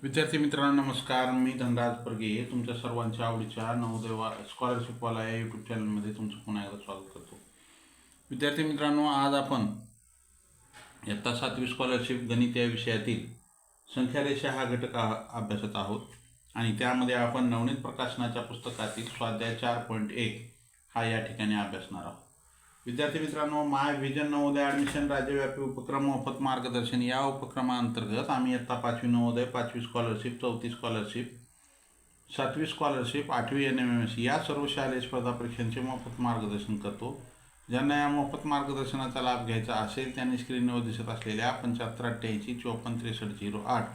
विद्यार्थी मित्रांनो नमस्कार. मी धनराज परगे तुमच्या सर्वांच्या आवडीच्या नवोदय स्कॉलरशिपवाला या यूट्यूब चॅनलमध्ये तुमचं पुन्हा एकदा स्वागत करतो. विद्यार्थी मित्रांनो, आज आपण इयत्ता 7वी स्कॉलरशिप गणित या विषयातील संख्यारेषा हा घटक अभ्यासत आहोत आणि त्यामध्ये आपण नवनीत प्रकाशनाच्या पुस्तकातील स्वाध्याय 4.1 हा या ठिकाणी अभ्यासणार आहोत. विद्यार्थी मित्रांनो, माय व्हिजन नवोदय ॲडमिशन राज्यव्यापी उपक्रम मोफत मार्गदर्शन या उपक्रमांतर्गत आम्ही इयत्ता 5वी नवोदय, 5वी स्कॉलरशिप, 4थी स्कॉलरशिप, 7वी स्कॉलरशिप, 8वी NMMS या सर्व शालेय स्पर्धा परीक्षांचे मोफत मार्गदर्शन करतो. ज्यांना या मोफत मार्गदर्शनाचा लाभ घ्यायचा असेल त्यांनी स्क्रीनवर दिसत असलेल्या 7588 54 63 08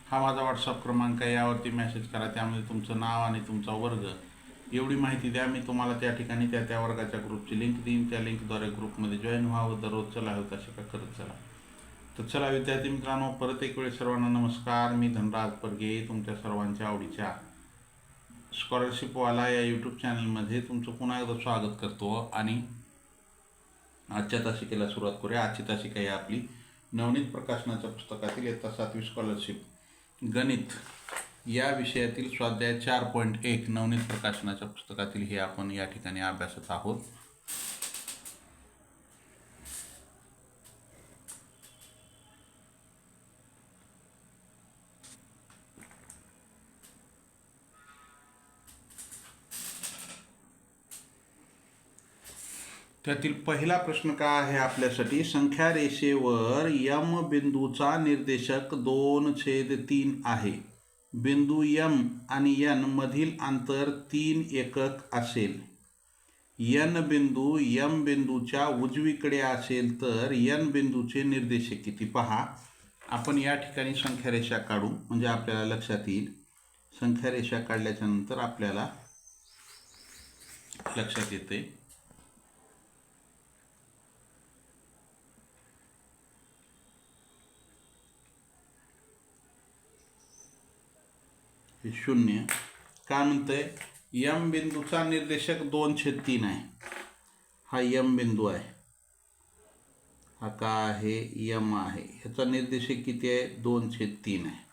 हा माझा व्हॉट्सअप क्रमांक आहे. यावरती मेसेज करा. त्यामध्ये तुमचं नाव आणि तुमचा वर्ग एवढी माहिती द्या. मी तुम्हाला त्या ठिकाणी त्या वर्गाच्या ग्रुपची लिंक देईन. त्या लिंकद्वारे ग्रुपमध्ये जॉईन व्हावं. दररोज चला होता शिका करत चला. तर चला विद्यार्थी मित्रांनो, परत एक वेळेस सर्वांना नमस्कार. मी धनराज परगे तुमच्या सर्वांच्या आवडीच्या स्कॉलरशिपवाला या यूट्यूब चॅनलमध्ये तुमचं पुन्हा एकदा स्वागत करतो आणि आजच्या तासिकेला सुरुवात करूया. आजची तासिका ही आपली नवनीत प्रकाशनाच्या पुस्तकातील इयत्ता 7वी स्कॉलरशिप गणित या विषयातील स्वाध्याय 4.1 नवनीत प्रकाशनाच्या पुस्तकातील हे आपण या ठिकाणी अभ्यासत आहोत. त्यातील पहिला प्रश्न काय आहे आपल्यासाठी? संख्या रेषेवर यम बिंदूचा निर्देशक 2/3 आहे. बिंदू यम आणि एन मधील अंतर 3 एकक असेल. एन बिंदू यम बिंदूच्या उजवीकडे असेल तर एन बिंदूचे निर्देशक किती? पहा, आपण या ठिकाणी संख्यारेषा काढू म्हणजे आपल्याला लक्षात येईल. संख्यारेषा काढल्याच्या नंतर आपल्याला लक्षात येते. हे 0 काय म्हणतंय? यम बिंदूचा निर्देशक 2/3 आहे. हा यम बिंदू आहे. हा का आहे? यम आहे. ह्याचा निर्देशक किती आहे? 2/3 आहे.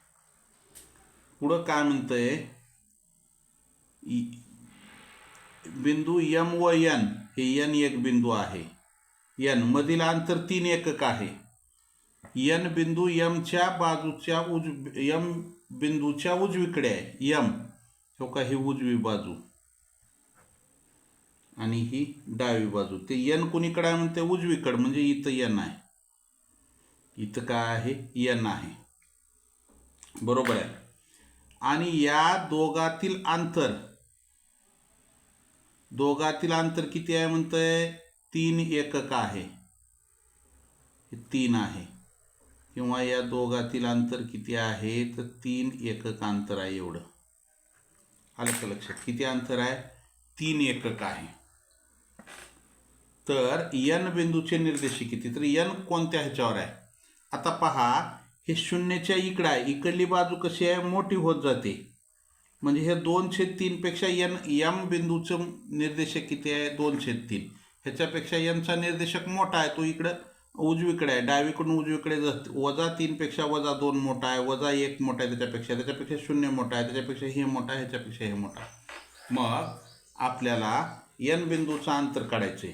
पुढं काय म्हणतंय? बिंदू यम व एन हे एन एक बिंदू आहे. एन मधील अंतर 3 एकक आहे. एन बिंदू यमच्या बाजूच्या यम बिंदूच्या उजवीकडे आहे. यम हो का, ही उजवी बाजू आणि ही डावी बाजू. ते एन कुणीकडे आहे म्हणते? उजवीकडे. म्हणजे इथं एन आहे. इथं काय आहे? एन आहे. बरोबर आहे. आणि या दोघातील अंतर किती आहे म्हणतंय? 3 एकक आहे. हे 3 आहे. किंवा या दोघातील अंतर किती आहे? तर 3 एकक अंतर आहे. एवढं आलं का लक्षात? किती अंतर आहे? 3 एकक आहे. तर एन बिंदूचे निर्देशक किती? तर एन कोणत्या ह्याच्यावर आहे? आता पहा, हे 0च्या इकडं आहे. इकडली बाजू कशी आहे? मोठी होत जाते. म्हणजे हे 2/3 पेक्षा एम बिंदूचं निर्देशक किती आहे? 2/3. ह्याच्यापेक्षा एनचा निर्देशक मोठा आहे. तो इकडं उजवीकडे आहे. डावीकडून उजवीकडे -3 पेक्षा -2 मोठा आहे. -1 मोठा आहे. त्याच्यापेक्षा 0 मोठा आहे. त्याच्यापेक्षा हे मोठा आहे. ह्याच्यापेक्षा हे मोठा आहे. मग आपल्याला एन बिंदूचं अंतर काढायचे.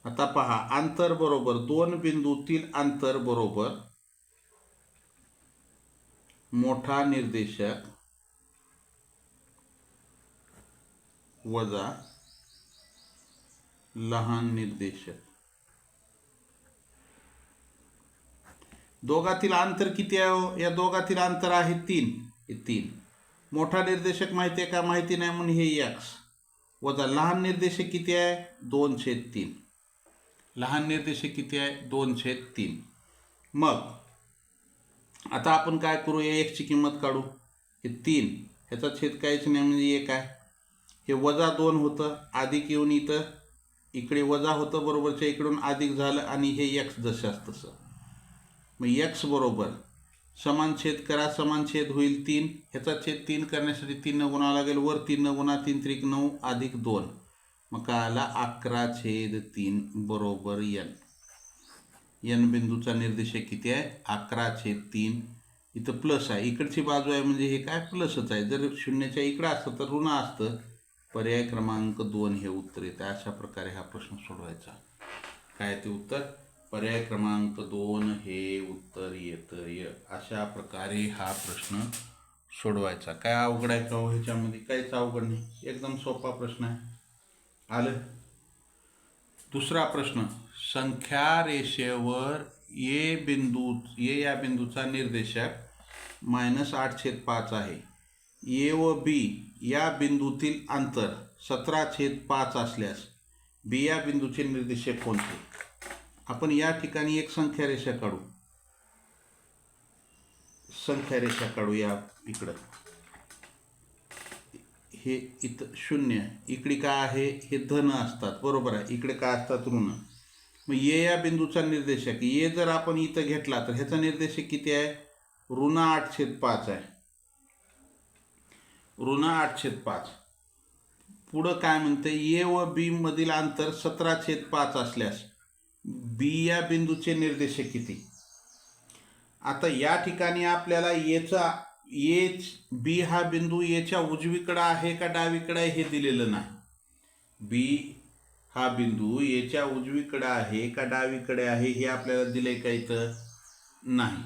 आता पहा, अंतर बरोबर 2 बिंदूतील अंतर बरोबर मोठा निर्देशक वजा लहान निर्देशक. दोघातील अंतर किती आहे? या दोघातील अंतर आहे 3. हे 3. मोठा निर्देशक माहिती आहे का? माहिती नाही म्हणून हे x वजा लहान निर्देशक किती आहे? 2/3. लहान निर्देशक किती आहे? 2/3. मग आता आपण काय करू? या एक्सची किंमत काढू. हे 3 ह्याचा छेद काहीच नाही म्हणजे 1 आहे. हे -2 होतं. अधिक येऊन इथं इकडे वजा होतं. बरोबरच्या इकडून अधिक झालं आणि हे x जशास तसं. मग x बरोबर समान छेद करा. समान छेद होईल 3. ह्याचा छेद 3 करण्यासाठी 3 न गुणावं लागेल. वर 3 न गुणा 3 त्रिक 9 अधिक 2. मग काय आला? 11/3 बरोबर एन. एन बिंदूचा निर्देशक किती आहे? 11/3 इथं प्लस आहे, इकडची बाजू आहे म्हणजे हे काय प्लसच आहे. जर शून्याच्या इकडं असतं तर ऋण असतं. पर्याय क्रमांक 2 हे उत्तर येतं. अशा प्रकारे हा प्रश्न सोडवायचा. काय ते उत्तर? पर्याय क्रमांक 2 हे उत्तर येतं. अशा प्रकारे हा प्रश्न सोडवायचा. काय अवघड आहे का ह्याच्यामध्ये? काहीच अवघड नाही, एकदम सोपा प्रश्न आहे. आलं. दुसरा प्रश्न, संख्या रेषेवर ए या बिंदूचा निर्देशक -8/5 आहे. ए व बी या बिंदूतील अंतर 17/5 असल्यास बी या बिंदूचे निर्देशक कोणते? आपण या ठिकाणी एक संख्या रेषा काढू. या इकडं हे इथं 0, इकडे काय आहे? हे धन असतात, बरोबर आहे. इकडे काय असतात? ऋण. मग ए या बिंदूचा निर्देशक ए जर आपण इथं घेतला तर ह्याचा निर्देशक किती आहे? ऋण 8/5 आहे. ऋण 8/5. पुढं काय म्हणते? ए व बी मधील अंतर 17/5 असल्यास बी या बिंदूचे निर्देशक किती? आता या ठिकाणी आपल्याला बी हा बिंदू एच्या उजवीकडे आहे का डावीकडे आहे हे दिलेलं नाही. बी हा बिंदू एच्या उजवीकडे आहे का डावीकडे आहे हे आपल्याला दिलंय का? इथं नाही.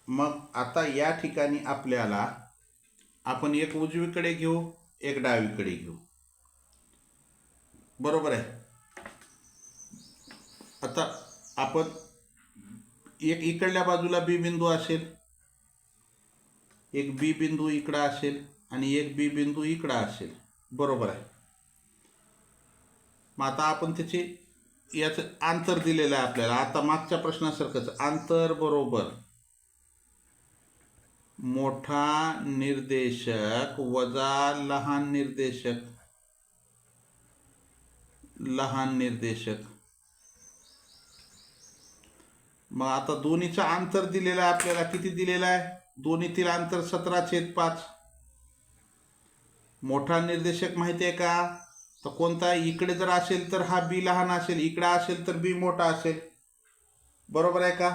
मग आता या ठिकाणी आपल्याला आपण एक उजवीकडे घेऊ, एक डावीकडे घेऊ, बरोबर आहे. आता आपण एक इकडल्या बाजूला बी बिंदू असेल, एक बी बिंदू इकडं असेल आणि एक बी बिंदू इकडं असेल, बरोबर आहे. मग आता आपण त्याचे याचं अंतर दिलेलं आहे आपल्याला. आता मागच्या प्रश्नासारखंच अंतर बरोबर मोठा निर्देशक वजा लहान निर्देशक. मग आता दोन्हीचं अंतर दिलेलं आहे आपल्याला. किती दिलेलं आहे? दोन्हीतील अंतर 17/5. मोठा निर्देशक माहिती आहे का? तर कोणता? इकडे जर असेल तर हा बी लहान असेल, इकडे असेल तर बी मोठा असेल, बरोबर आहे का?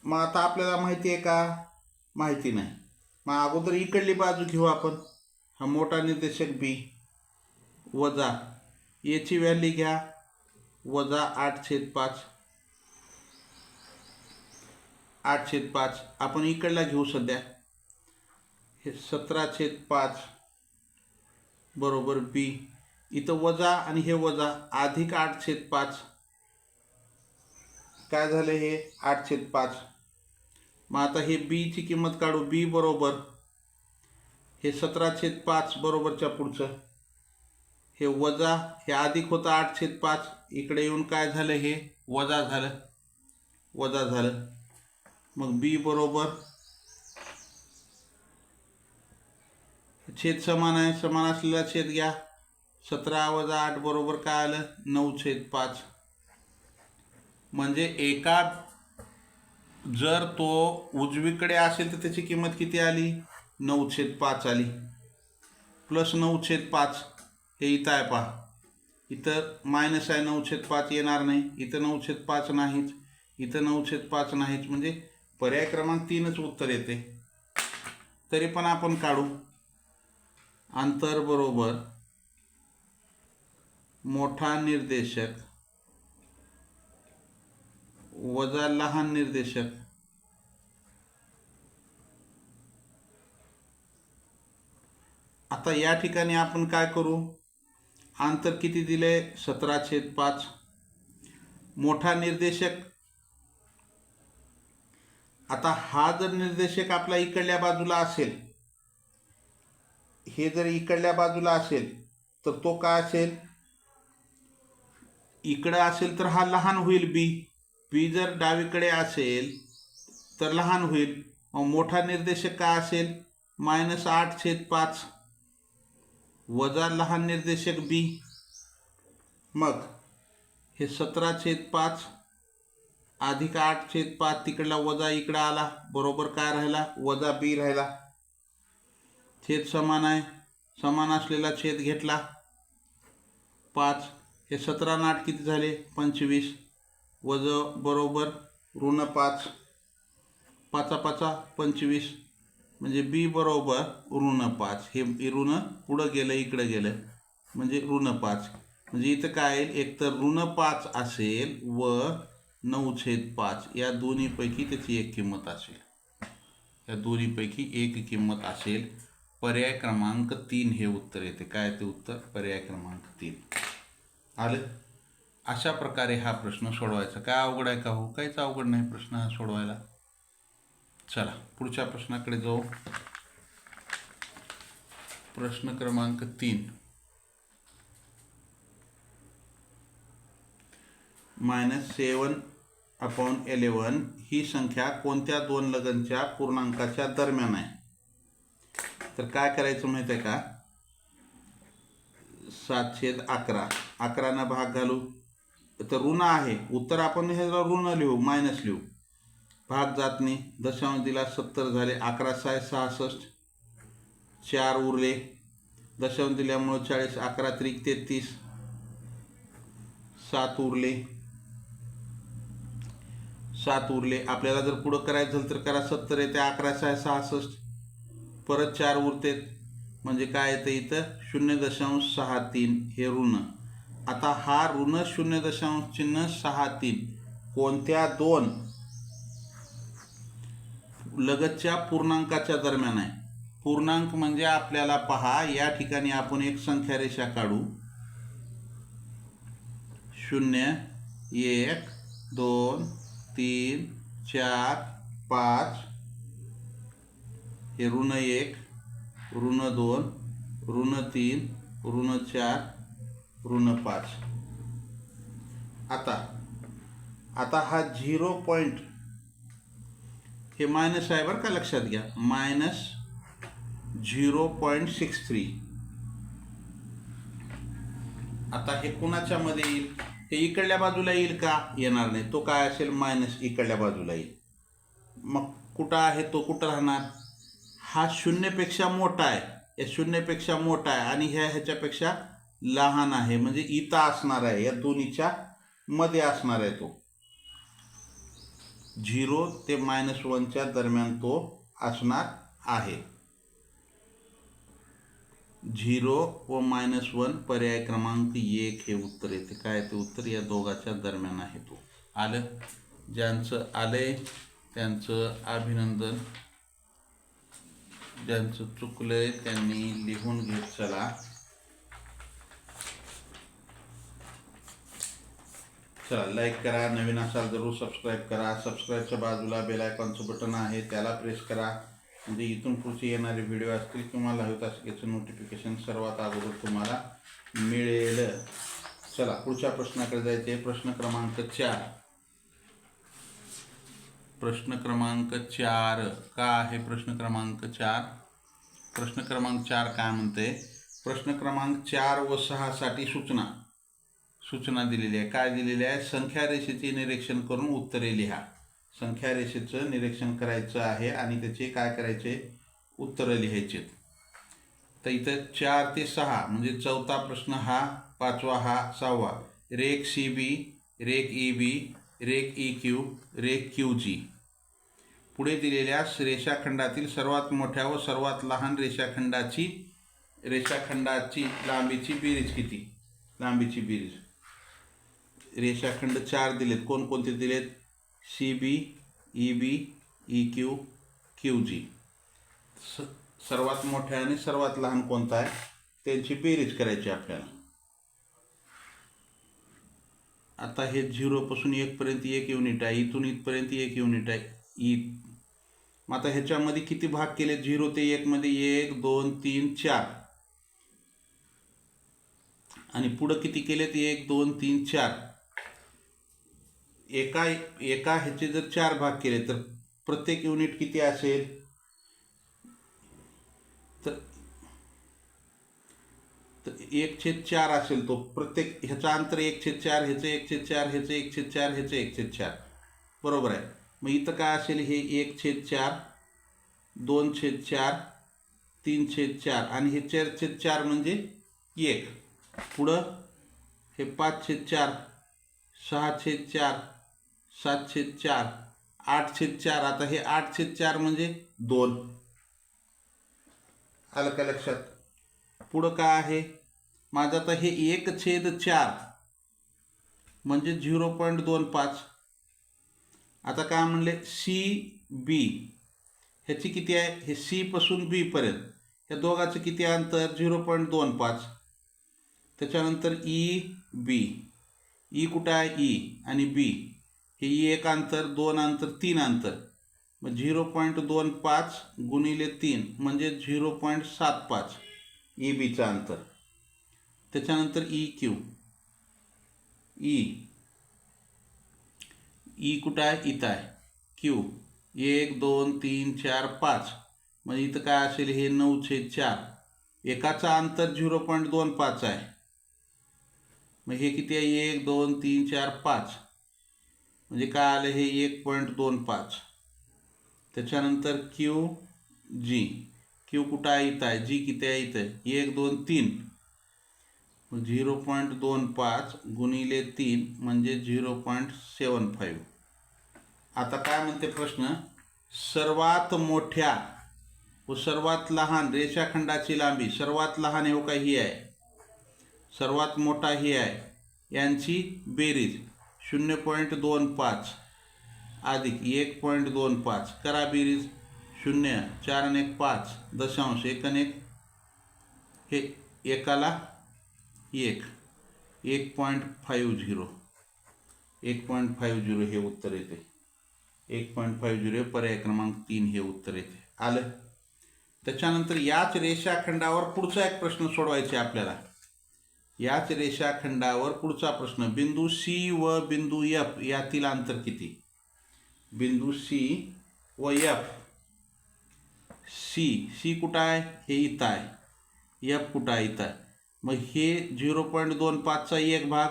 मग आता आपल्याला माहिती आहे का? माहिती नाही. मग अगोदर इकडली बाजू घेऊ आपण. हा मोठा निर्देशक बी वजा याची व्हॅल्यू घ्या, वजा 8/5. 8/5 आपण इकडला घेऊ सध्या. हे 17/5 बरोबर बी. इथं वजा आणि हे वजा, अधिक 8/5. काय झालं? हे 8/5. मग आता हे बीची किंमत काढू. बी बरोबर हे 17/5 बरोबरच्या पुढचं हे वजा, हे अधिक होतं 8/5. इकडे येऊन काय झालं? हे वजा झालं. मग बी बरोबर छेद समान आहे, समान असलेला छेद घ्या. 17 वजा 8 बरोबर काय आलं? 9/5. म्हणजे जर तो उजवीकडे असेल तर त्याची किंमत किती आली? 9/5 आली. प्लस 9/5 हे इथं आहे पहा. इथं मायनस आहे, 9/5 येणार नाही. इथं 9/5 नाहीच, इथं 9/5 नाहीच. म्हणजे पर्याय क्रमांक 3च उत्तर येते. तरी पण आपण काढू. अंतर बरोबर मोठा निर्देशक वजा लहान निर्देशक. आता या ठिकाणी आपण काय करू? अंतर किती दिले? 17/5. मोठा निर्देशक. आता हा जर निर्देशक आपला इकडल्या बाजूला असेल, हे जर इकडल्या बाजूला असेल तर तो काय असेल? इकडे असेल तर हा लहान होईल बी. बी जर डावीकडे असेल तर लहान होईल. मग मोठा निर्देशक काय असेल? -8/5 वजा लहान निर्देशक बी. मग हे 17/5 अधिक 8/5, तिकडला वजा इकडं आला, बरोबर काय राहिला? वजा बी राहिला. छेद समान आहे, समान असलेला छेद घेतला 5. हे 17 आणि 8 किती झाले? 25. वजा बरोबर ऋण 5. पाचा पाचा 25 म्हणजे बी बरोबर -5. हे ऋण पुढं गेलं इकडं गेलं म्हणजे -5. म्हणजे इथं काय येईल, एक तर -5 असेल व 9/5 या दोन्हीपैकी त्याची एक किंमत असेल. या दोन्हीपैकी एक किंमत असेल. पर्याय क्रमांक 3 हे उत्तर येते. काय ते उत्तर? पर्याय क्रमांक 3 आलं. अशा प्रकारे हा प्रश्न सोडवायचा. काय अवघड आहे का हो? काहीच अवघड नाही प्रश्न हा सोडवायला. चला पुढच्या प्रश्नाकडे जाऊ. प्रश्न क्रमांक 3. -7/11 ही संख्या कोणत्या दोन लगनच्या पूर्णांकाच्या दरम्यान आहे? तर काय करायचं माहिती आहे का? 7/11 11 भाग घालू तर ऋण आहे. उत्तर आपण हे ऋण लिहू, मायनस लिहू. भाग जात नाही. दशांश दिला 70 झाले. 11 × 6 = 66. 4 उरले. दशांश दिल्यामुळं 40. 11 × 3 = 33. 7 उरले. 7 उरले. आपल्याला जर पुढं करायचं झालं तर करा. 70 येते. 11 × 6 = 66. परत 4 उरते. म्हणजे काय येतं इथं? 0.63 हे ऋण. आता हा ऋण 0.63 कोणत्या दोन लगतच्या पूर्णांकाच्या दरम्यान आहे? पूर्णांक म्हणजे आपल्याला पहा, या ठिकाणी आपण एक संख्या रेषा काढू. 0 1 2 3 4 5 हे ऋण 1 ऋण 2 ऋण 3 ऋण 4 ऋण 5. आता हा 0 पॉईंट हे मायनस आहे बरं का, लक्षात घ्या. -0.63. आता हे कुणाच्या मध्ये येईल? हे इकडल्या बाजूला येईल का? येणार नाही. तो काय असेल? मायनस इकडल्या बाजूला येईल. मग कुठं आहे तो? कुठं राहणार? हा 0पेक्षा मोठा आहे. या 0पेक्षा मोठा आहे आणि ह्याच्यापेक्षा लहान आहे. म्हणजे इथं असणार आहे. या दोन्हीच्या मध्ये असणार आहे तो. 0 ते -1च्या दरम्यान तो असणार आहे. 0 व -1 पर्याय क्रमांक 1 हे उत्तर येते. काय ते उत्तर? या दोघांच्या दरम्यान आहे तो. आलं. ज्यांचं आलंय त्यांचं अभिनंदन. ज्यांचं चुकलंय त्यांनी लिहून घेत चला. चला लाईक करा. नवीन असाल जरूर सबस्क्राईब करा. सबस्क्राईबच्या बाजूला बेल आयकॉनचं बटन आहे, त्याला प्रेस करा. म्हणजे इथून पुढचे येणारे व्हिडिओ असतील किंवा लाईव्ह नोटिफिकेशन सर्वात अगोदर तुम्हाला मिळेल. चला पुढच्या प्रश्नाकडे जायचे. प्रश्न क्रमांक 4. प्रश्न क्रमांक 4 का आहे? प्रश्न क्रमांक 4. प्रश्न क्रमांक 4 काय म्हणते? प्रश्न क्रमांक 4 व 6 साठी सूचना दिलेली आहे. काय दिलेली आहे? संख्या रेषेचे निरीक्षण करून उत्तरे लिहा. संख्या रेषेचं निरीक्षण करायचं आहे आणि त्याचे काय करायचे? उत्तरं लिहायचे. तर इथं 4 ते 6 म्हणजे चौथा प्रश्न हा, पाचवा हा, 6वा. रेख CB, रेख EB, रेख EQ, रेख QG. पुढे दिलेल्या रेषाखंडातील सर्वात मोठ्या व सर्वात लहान रेषाखंडाची लांबीची बेरीज किती? लांबीची बेरीज. रेषाखंड 4 दिलेत. कोणकोणते दिलेत? CB, EB, EQ, QG. सर्वात मोठा आणि सर्वात लहान कोणता आहे त्यांची बेरीज करायची आपल्याला. आता हे 0 पासून 1 पर्यंत 1 युनिट आहे. इथून इथपर्यंत 1 युनिट आहे. मग आता ह्याच्यामध्ये किती भाग केले? 0 ते 1 मध्ये 1 2 3 4 आणि पुढं किती केलेत? 1 2 3 4. एका ह्याचे जर 4 भाग केले तर प्रत्येक युनिट किती असेल? तर 1/4 असेल तो. प्रत्येक ह्याचा अंतर 1/4, ह्याचं 1/4, ह्याचं 1/4, ह्याचं 1/4. बरोबर आहे. मग इथं काय असेल? हे 1/4, 2/4, 3/4 आणि हे 4/4 म्हणजे 1. पुढं हे 5/4, 6/4, 7/4 8/4. आता हे 8/4 म्हणजे 2. आलं का लक्षात? पुढं काय आहे माझं? आता हे 1/4 म्हणजे 0.25. आता काय म्हणले? सी बी ह्याची किती आहे? हे सी पासून बी पर्यंत या दोघांचं किती अंतर? 0.25. त्याच्यानंतर ई बी. ई कुठं आहे? ई आणि बी हे ई 1 अंतर, 2 अंतर, 3 अंतर. मग 0.25 गुणिले 3 म्हणजे 0.75 ई बीचं अंतर. त्याच्यानंतर ई क्यू. ई कुठं आहे? इथं आहे. क्यू 1 2 3 4 5 म्हणजे इथं काय असेल? हे 9/4. एकाचा अंतर 0.25 आहे. मग हे किती आहे? 1 2 3 4 5 म्हणजे काय आलं? हे 1.25. त्याच्यानंतर क्यू जी. क्यू कुठं आहे? इथं आहे. जी किती आहे? इथं आहे. 1 2 3 मग 0.25 गुणिले 3 म्हणजे 0.75. आता काय म्हणते प्रश्न? सर्वात मोठ्या व सर्वात लहान रेषाखंडाची लांबी. सर्वात लहान हे का ही आहे, सर्वात मोठा ही आहे, यांची बेरीज 0.25 अधिक 1.25 करा बेरीज. 0 4 आणि 1 5 दशांश 1 आणि 1 हे एकाला 1 1.50 1.50 हे उत्तर येते. 1.50 पर्याय क्रमांक 3 हे उत्तर येते. आलं. त्याच्यानंतर याच रेषाखंडावर पुढचा एक प्रश्न सोडवायचा आहे आपल्याला. याच रेषाखंडावर पुढचा प्रश्न. बिंदू सी व बिंदू एफ यातील अंतर किती? बिंदू सी व एफ. सी कुठं आहे? हे इथं आहे. एफ कुठं आहे? इथं आहे. मग हे 0.25चा एक भाग,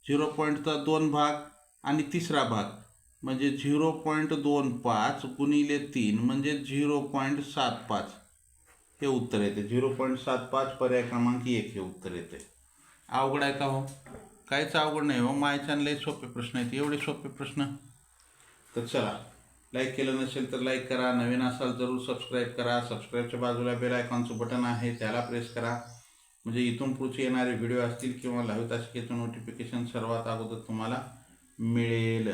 0.2 भाग आणि तिसरा भाग म्हणजे 0.25 गुणिले 3 म्हणजे 0.75 हे उत्तर येते. 0.75 पर्याय क्रमांक 1 हे उत्तर येते. अवघड आहे का हो? काहीच अवघड नाही हो. माय लय सोपे प्रश्न आहेत. एवढे सोपे प्रश्न. तर चला, लाईक केलं नसेल तर लाईक करा. नवीन असाल जरूर सबस्क्राईब करा. सबस्क्राईबच्या बाजूला बेल आयकॉनचं बटन आहे, त्याला प्रेस करा. म्हणजे इथून पुढचे येणारे व्हिडिओ असतील किंवा लाईव्ह तासिकेचं नोटिफिकेशन सर्वात अगोदर तुम्हाला मिळेल.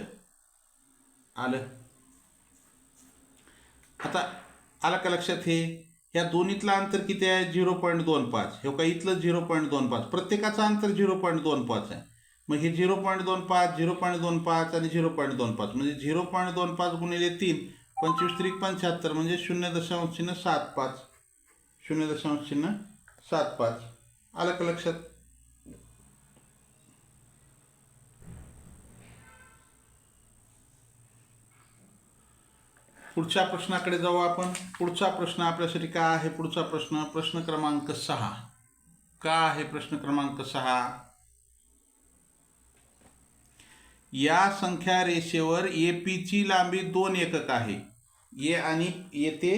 आलं. आता आलं का लक्षात? हे ह्या दोन्हीतलं अंतर किती आहे? 0.25. हे का इथलं 0.25. प्रत्येकाचं अंतर 0.25 आहे. मग हे 0.25 0.25 आणि 0.25 म्हणजे 0.25 गुणिले 3 25 3 75 म्हणजे 0.75 0.75. आलं का लक्षात? पुढच्या प्रश्नाकडे जाऊ आपण. पुढचा प्रश्न आपल्यासाठी काय आहे? पुढचा प्रश्न प्रश्न क्रमांक 6. का आहे प्रश्न क्रमांक 6? या संख्या रेषेवर एपीची लांबी 2 एकक आहे. ए आणि येथे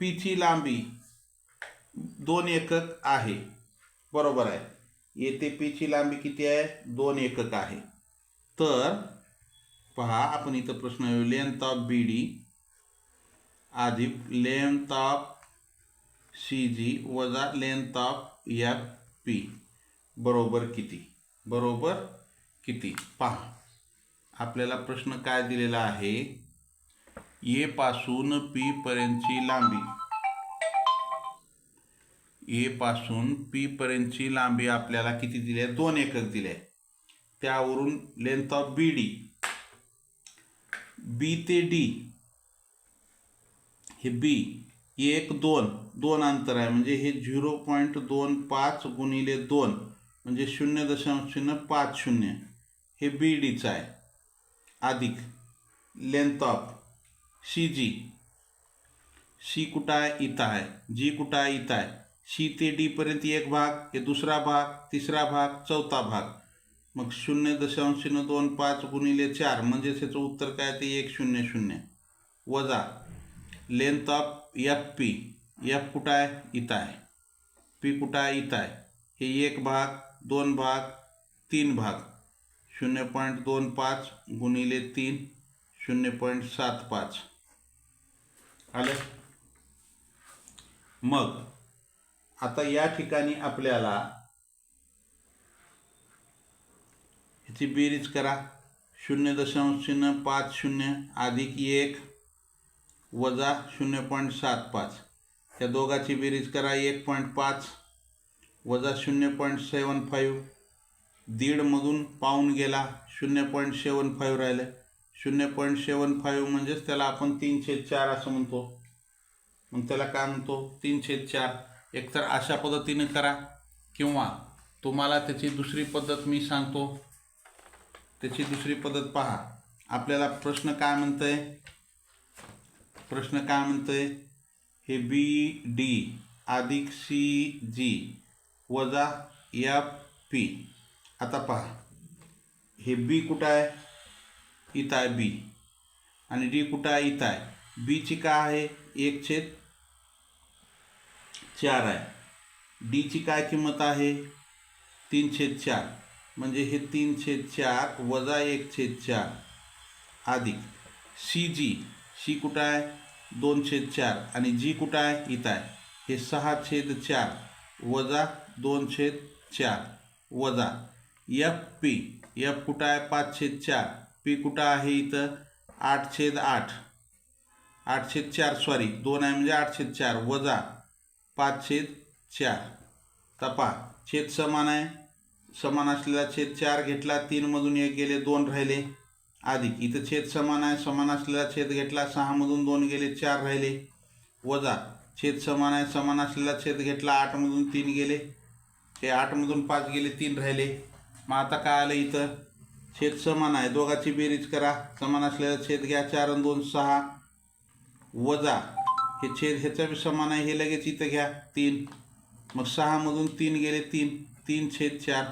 पीची लांबी 2 एकक आहे. बरोबर आहे. येथे पीची लांबी किती आहे? 2 एकक आहे. तर पहा, आपण इथं प्रश्न लेंथ ऑफ बी डी अधिक लेंथ ऑफ सी जी वजा लेंथ ऑफ एफ पी बरोबर किती? बरोबर किती? पहा, आपल्याला प्रश्न काय दिलेला आहे? ए पासून पी पर्यंतची लांबी, ए पासून पी पर्यंतची लांबी आपल्याला किती दिली आहे? 2 एकक दिले आहे. त्यावरून लेंथ ऑफ बी डी, बी ते डी हे बी 1 2 अंतर आहे म्हणजे हे 0.25 गुणिले 2 म्हणजे 0.050 हे बी डीचं आहे. अधिक length of C G. C कुठं आहे? इथं आहे. जी कुठं आहे? इथं आहे. सी ते डी पर्यंत एक भाग, हे दुसरा भाग, तिसरा भाग, चौथा भाग. मग 0.025 गुणिले 4 म्हणजे त्याचं उत्तर काय ते 100 वजा length of F P. F कुठं आहे? इथं आहे. पी कुठं आहे? इथं आहे. हे 1 भाग, 2 भाग, 3 भाग. 0.25 गुणिले 3 0.75 आलं. मग आता या ठिकाणी आपल्याला ह्याची बेरीज करा. 0.050 अधिक 1 वजा 0.75, त्या दोघाची बेरीज करा. 1.5 वजा 0.75, दीडमधून पाऊण गेला, 0.75 राहिलं. 0.75 म्हणजेच त्याला आपण 3/4 असं म्हणतो. मग त्याला काय म्हणतो? 3/4. एकतर अशा पद्धतीने करा किंवा तुम्हाला त्याची दुसरी पद्धत मी सांगतो. त्याची दुसरी पद्धत पहा. आपल्याला प्रश्न काय म्हणतंय? हे BD अधिक CG वजा FP. आता पहा, हे B कुठं आहे? इथं आहे B. आणि D कुठं आहे? इथं आहे. B ची काय आहे? 1/4 आहे. D ची काय किंमत आहे? 3/4. म्हणजे हे 3/4 वजा 1/4 अधिक CG. C कुठं आहे? 2/4. आणि G कुठं आहे? इथं आहे. हे 6/4 वजा 2/4 वजा FP. F कुठं आहे? 5/4. P कुठं आहे? इथं 8/8. 8/4 सॉरी 2 आहे म्हणजे 8/4 वजा 5/4. तपा छेद समान आहे. समान असलेला छेद 4 घेतला, 3मधून 1 गेले, 2 राहिले. अधिक इथं छेद समान आहे. समान असलेला छेद घेतला, 6मधून 2 गेले, 4 राहिले. वजा छेद समान आहे. समान असलेला छेद घेतला, 8मधून 3 गेले, हे 8मधून 5 गेले, 3 राहिले. मग आता काय आलं? इथं छेद समान आहे. दोघाची बेरीज करा. समान असलेला छेद घ्या, 4 आणि 2 6 वजा हे छेद ह्याचा बी समान आहे, हे लगेच इथं घ्या 3. मग 6मधून 3 गेले, 3/4.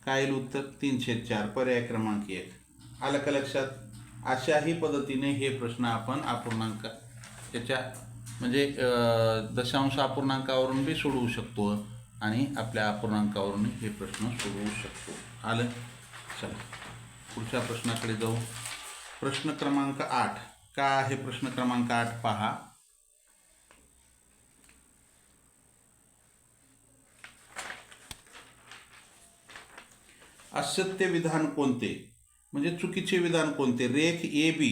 काय येईल उत्तर? 3/4. पर्याय क्रमांक 1. आलं का लक्षात? अशाही पद्धतीने हे प्रश्न आपण अपूर्णांक त्याच्या म्हणजे दशांश अपूर्णांकावरून बी सोडवू शकतो आणि आपल्या अपूर्णांकावरून हे प्रश्न सोडवू शकतो. आलं? चला पुढच्या प्रश्नाकडे जाऊ. प्रश्न क्रमांक 8. का आहे प्रश्न क्रमांक 8 पहा. असत्य विधान कोणते? म्हणजे चुकीचे विधान कोणते? रेख AB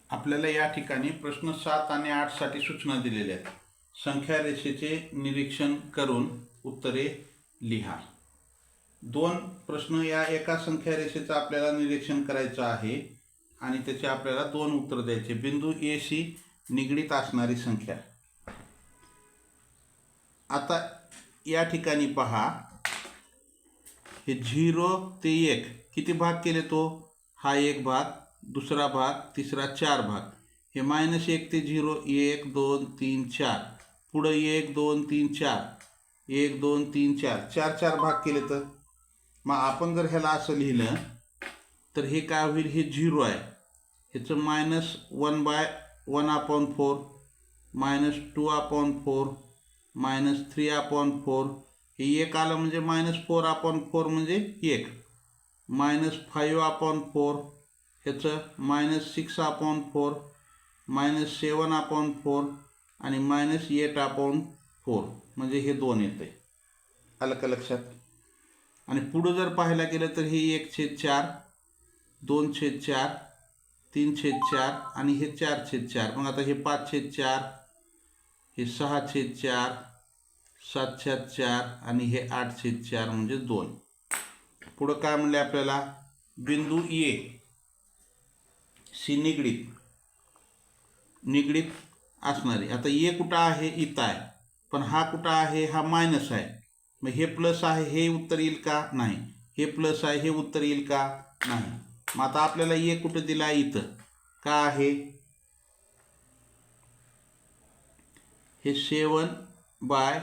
आपल्याला या ठिकाणी प्रश्न 7 आणि 8 साठी सूचना दिलेल्या आहेत. संख्या रेषेचे निरीक्षण करून उत्तरे लिहा. 2 प्रश्न या एका संख्या रेषेचं आपल्याला निरीक्षण करायचं आहे आणि त्याचे आपल्याला 2 उत्तर द्यायचे. बिंदू A शी निगडीत असणारी संख्या. आता या ठिकाणी पहा, हे 0 ते 1 किती भाग केले? तो हा 1 भाग, दुसरा भाग, तिसरा 4 भाग. हे -1 ते 0 1 2 3 4. पुढं 1 2 3 4 1 2 3 4 4 भाग केले. तर मग आपण जर ह्याला असं लिहिलं तर हे काय होईल? हे 0 आहे. ह्याचं -1/1/4 -2/4 -3/4. हे 1 आलं म्हणजे -4/4 म्हणजे 1. -5/4 ह्याचं -6/4 -7/4 आणि -8/4 म्हणजे हे 2 येते. आलं का लक्षात? आणि पुढं जर पाहायला गेलं तर हे 1/4 2/4 3/4 आणि हे 4/4. मग आता हे 5/4 हे 6/4 7/4 आणि हे 8/4 म्हणजे 2. पुढं काय म्हणले आपल्याला? बिंदू A शी निगडीत असणारी. आता A कुठं आहे? इथं आहे. पण हा कुठं आहे? हा मायनस आहे. मग हे प्लस आहे, हे उत्तर येईल का? नाही. हे प्लस आहे, हे उत्तर येईल का? नाही. मग आता आपल्याला A कुठं दिला? इथं. का आहे? हे 7/4.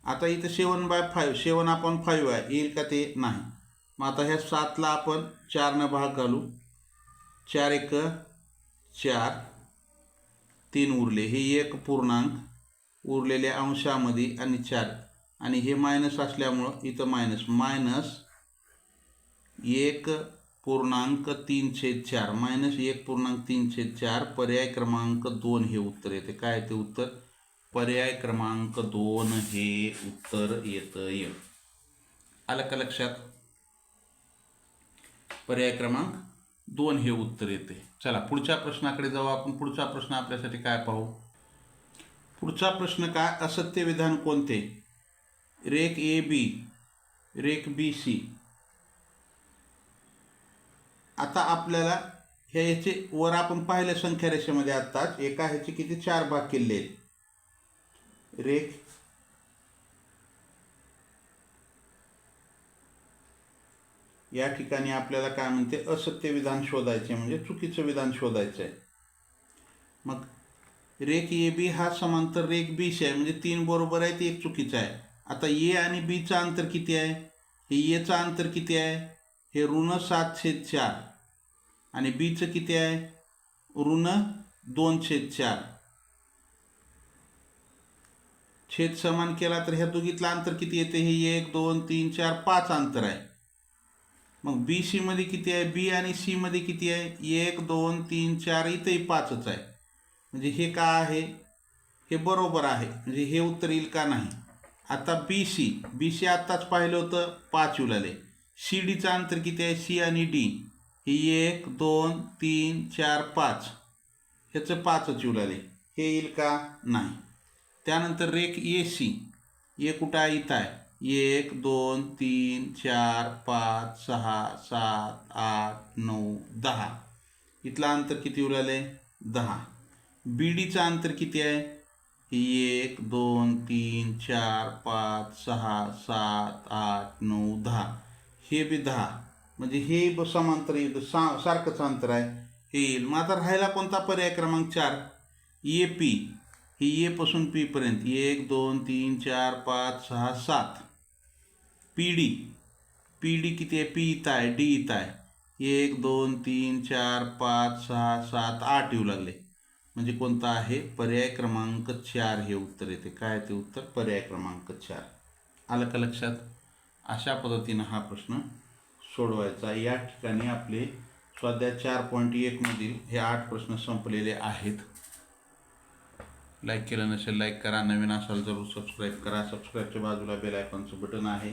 आता इथं 7/5 7/5 आहे, येईल का ते? नाही. मग आता ह्या 7ला आपण 4 भाग घालू. 4 1 4 3 उरले. हे 1 पूर्णांक उरलेल्या अंशामध्ये आणि 4 आणि हे मायनस असल्यामुळं इथं मायनस 1.3/4 -1.3/4 पर्याय क्रमांक 2 हे उत्तर येते. काय ते उत्तर? पर्याय क्रमांक 2 हे उत्तर येतंय. आलं का लक्षात? पर्याय क्रमांक 2 हे उत्तर येते. चला पुढच्या प्रश्नाकडे जाऊ आपण. पुढचा प्रश्न आपल्यासाठी काय पाहू? पुढचा प्रश्न काय? असत्य विधान कोणते? रेख AB, रेख BC. आता आपल्याला ह्याचे वर आपण पाहिल्या संख्या रेषेमध्ये आत्ताच एका ह्याचे किती 4 भाग केले आहेत. रेख या ठिकाणी आपल्याला काय म्हणते? असत्य विधान शोधायचे म्हणजे चुकीचं विधान शोधायचं आहे. मग रेख AB हा समांतर रेख BC आहे म्हणजे 3 बरोबर आहे, ते एक चुकीचं आहे. आता A आणि Bचं अंतर किती आहे? हे Aचं अंतर किती आहे? हे -7/4 आणि Bचं किती आहे? -2/4. छेद समान केला तर ह्या दोघीतलं अंतर किती येते? हे 1 2 3 4 5 अंतर आहे. मग BC मध्ये किती आहे? B आणि C मध्ये किती आहे? 1 2 3 4. इथंही 5च आहे. म्हणजे हे काय आहे? हे बरोबर आहे. म्हणजे हे उत्तर येईल का? नाही. आता BC आत्ताच पाहिलं होतं 5 उरले. CDचं अंतर किती आहे? C आणि D हे 1 2 3 4 5. ह्याचं 5च उरले. हे येईल का? नाही. त्यानंतर रेख AC. हे कुठं आहे? इथं आहे. 1 2 3 4 5 6 7 8 9 10. इथलं अंतर किती उरले? 10. BDचं अंतर किती आहे? 1 2 3 4 5 6 7 8 9 10. हे बी 10. म्हणजे हे समांतर येईल, सारखंच अंतर आहे, हे येईल. मग आता राहिला कोणता? पर्याय क्रमांक 4 AP. ही A पासून P पर्यंत 1 2 3 4 5 6 7. PD किती आहे? P इथं आहे, D इथं आहे. 1 2 3 4 5 6 7 8 येऊ लागले. म्हणजे कोणता आहे? पर्याय क्रमांक 4 हे उत्तर येते. काय ते उत्तर? पर्याय क्रमांक 4. आलं का लक्षात? अशा पद्धतीनं हा प्रश्न सोडवायचा. या ठिकाणी आपले स्वाध्याय 4.1 मधील हे 8 प्रश्न संपलेले आहेत. लाईक केलं नसेल लाईक करा, नवीन असाल जरूर सबस्क्राईब करा. सबस्क्राईबच्या बाजूला बेल आयकॉनचं बटन आहे,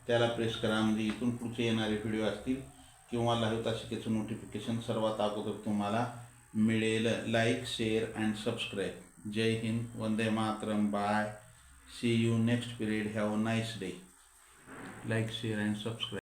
त्याला प्रेस करा. म्हणजे इथून पुढचे येणारे व्हिडिओ असतील किंवा लाईव्ह तासिकेचं नोटिफिकेशन सर्वात अगोदर तुम्हाला मिळेल. Like share and subscribe. जय हिंद, वंदे मातरम, bye, see you next period, have a nice day. Like share and subscribe.